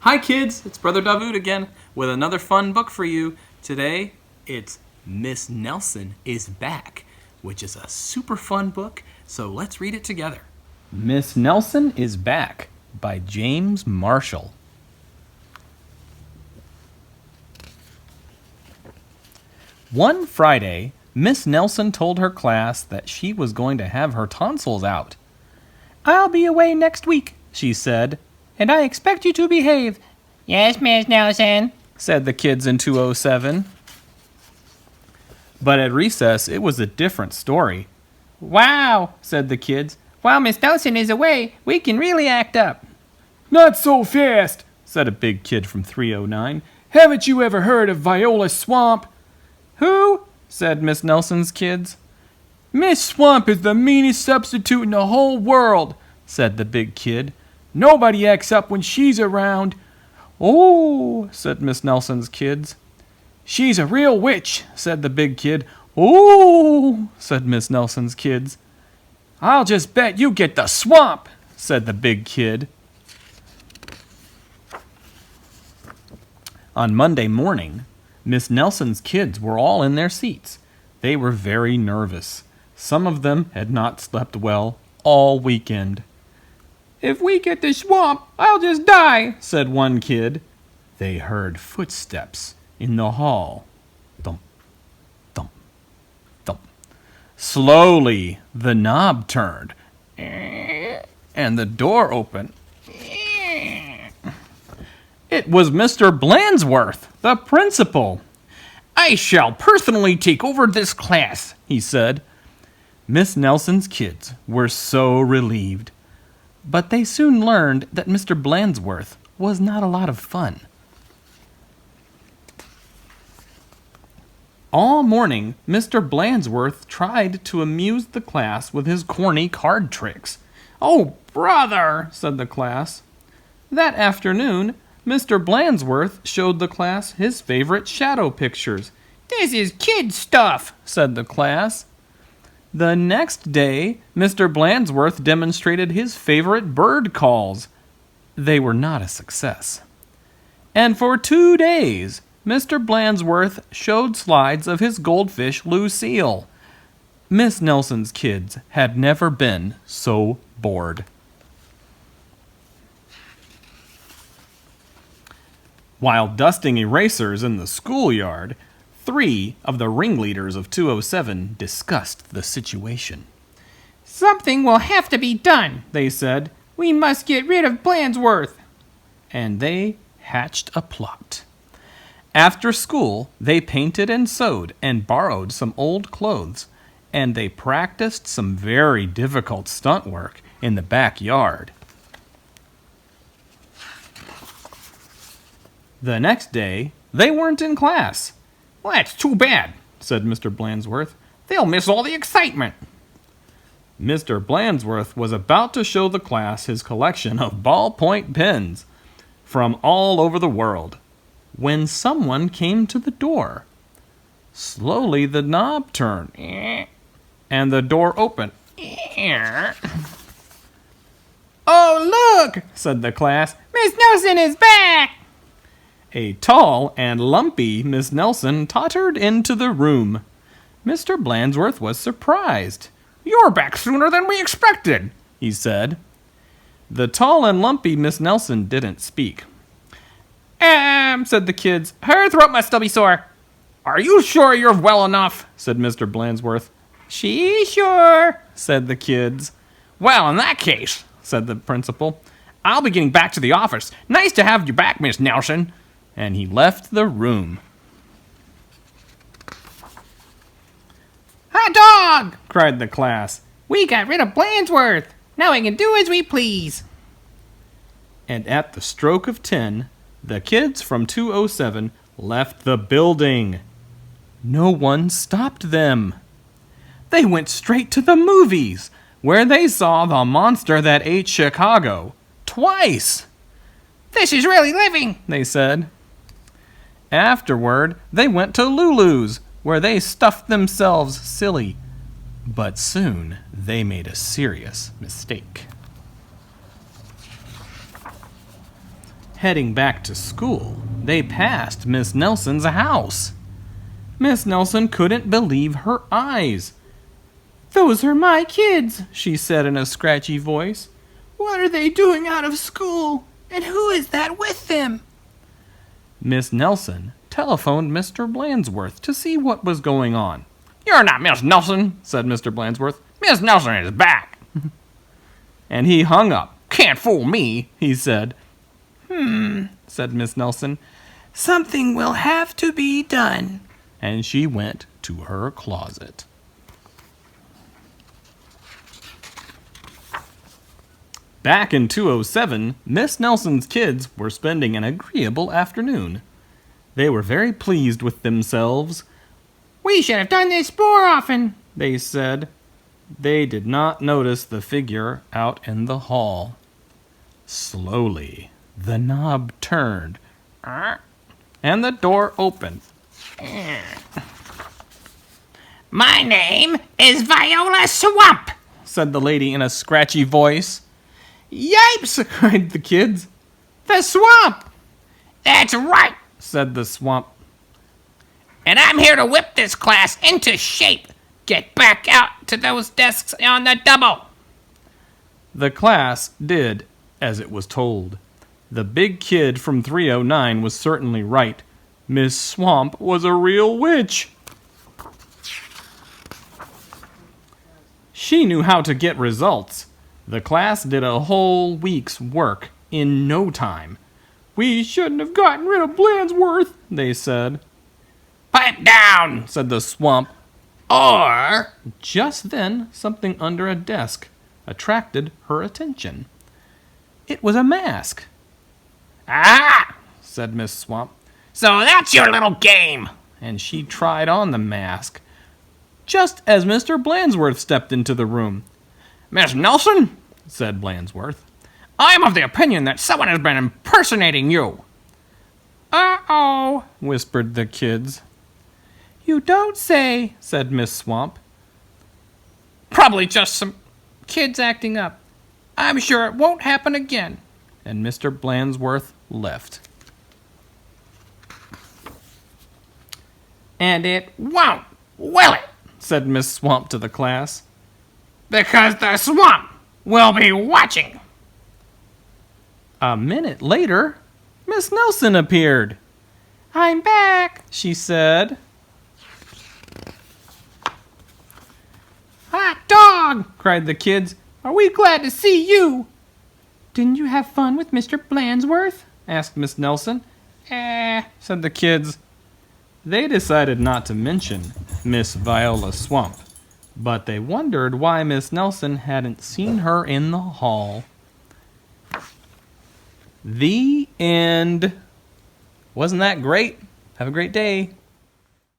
Hi kids, it's Brother Dawood again with another fun book for you. Today, it's Miss Nelson is Back, which is a super fun book, so let's read it together. Miss Nelson is Back by James Marshall. One Friday, Miss Nelson told her class that she was going to have her tonsils out. "I'll be away next week," she said, "and I expect you to behave." "Yes, Miss Nelson," said the kids in 207. But at recess, it was a different story. "Wow," said the kids. "While Miss Nelson is away, we can really act up." "Not so fast," said a big kid from 309. "Haven't you ever heard of Viola Swamp?" "Who?" said Miss Nelson's kids. "Miss Swamp is the meanest substitute in the whole world," said the big kid. "Nobody acts up when she's around." "Oh," said Miss Nelson's kids. "She's a real witch," said the big kid. "Oh," said Miss Nelson's kids. "I'll just bet you get the swamp," said the big kid. On Monday morning, Miss Nelson's kids were all in their seats. They were very nervous. Some of them had not slept well all weekend. "If we get the swamp, I'll just die," said one kid. They heard footsteps in the hall. Thump, thump, thump. Slowly, the knob turned, and the door opened. It was Mr. Blandsworth, the principal. "I shall personally take over this class," he said. Miss Nelson's kids were so relieved. But they soon learned that Mr. Blandsworth was not a lot of fun. All morning, Mr. Blandsworth tried to amuse the class with his corny card tricks. "Oh, brother," said the class. That afternoon, Mr. Blandsworth showed the class his favorite shadow pictures. "This is kid stuff," said the class. The next day, Mr. Blandsworth demonstrated his favorite bird calls. They were not a success. And for 2 days, Mr. Blandsworth showed slides of his goldfish Lucille. Miss Nelson's kids had never been so bored. While dusting erasers in the schoolyard, 3 of the ringleaders of 207 discussed the situation. "Something will have to be done," they said. "We must get rid of Blandsworth." And they hatched a plot. After school, they painted and sewed and borrowed some old clothes, and they practiced some very difficult stunt work in the backyard. The next day, they weren't in class. "Well, that's too bad," said Mr. Blandsworth. "They'll miss all the excitement." Mr. Blandsworth was about to show the class his collection of ballpoint pens from all over the world when someone came to the door. Slowly the knob turned, and the door opened. "Oh, look," said the class. "Miss Nelson is back." A tall and lumpy Miss Nelson tottered into the room. Mr. Blandsworth was surprised. "You're back sooner than we expected," he said. The tall and lumpy Miss Nelson didn't speak. Said the kids. "Her throat must still be sore." "Are you sure you're well enough?" said Mr. Blandsworth. "She's sure," said the kids. "Well, in that case," said the principal, "I'll be getting back to the office. Nice to have you back, Miss Nelson." And he left the room. "Hot dog!" cried the class. "We got rid of Blandsworth. Now we can do as we please." And at the stroke of 10, the kids from 207 left the building. No one stopped them. They went straight to the movies, where they saw The Monster That Ate Chicago twice. "This is really living," they said. Afterward, they went to Lulu's, where they stuffed themselves silly. But soon, they made a serious mistake. Heading back to school, they passed Miss Nelson's house. Miss Nelson couldn't believe her eyes. "Those are my kids," she said in a scratchy voice. "What are they doing out of school? And who is that with them?" Miss Nelson telephoned Mr. Blandsworth to see what was going on. "You're not Miss Nelson," said Mr. Blandsworth. "Miss Nelson is back." And he hung up. "Can't fool me," he said. Said Miss Nelson. "Something will have to be done." And she went to her closet. Back in 207, Miss Nelson's kids were spending an agreeable afternoon. They were very pleased with themselves. "We should have done this more often," they said. They did not notice the figure out in the hall. Slowly, the knob turned, and the door opened. "My name is Viola Swamp," said the lady in a scratchy voice. "Yipes!" cried the kids. "The swamp!" "That's right," said the swamp. "And I'm here to whip this class into shape. Get back out to those desks on the double." The class did as it was told. The big kid from 309 was certainly right. Miss Swamp was a real witch. She knew how to get results. The class did a whole week's work in no time. "We shouldn't have gotten rid of Blandsworth," they said. "Pipe down," said the swamp. "Or..." Just then, something under a desk attracted her attention. It was a mask. "Ah!" said Miss Swamp. "So that's your little game." And she tried on the mask, just as Mr. Blandsworth stepped into the room. "Miss Nelson," said Blandsworth, "I'm of the opinion that someone has been impersonating you." "Uh-oh," whispered the kids. "You don't say," said Miss Swamp. "Probably just some kids acting up. I'm sure it won't happen again." And Mr. Blandsworth left. "And it won't, will it?" said Miss Swamp to the class. "Because the swamp will be watching." A minute later, Miss Nelson appeared. "I'm back," she said. "Hot dog!" cried the kids. "Are we glad to see you?" "Didn't you have fun with Mr. Blandsworth?" asked Miss Nelson. Said the kids. They decided not to mention Miss Viola Swamp, but they wondered why Miss Nelson hadn't seen her in the hall. The end. Wasn't that great? Have a great day.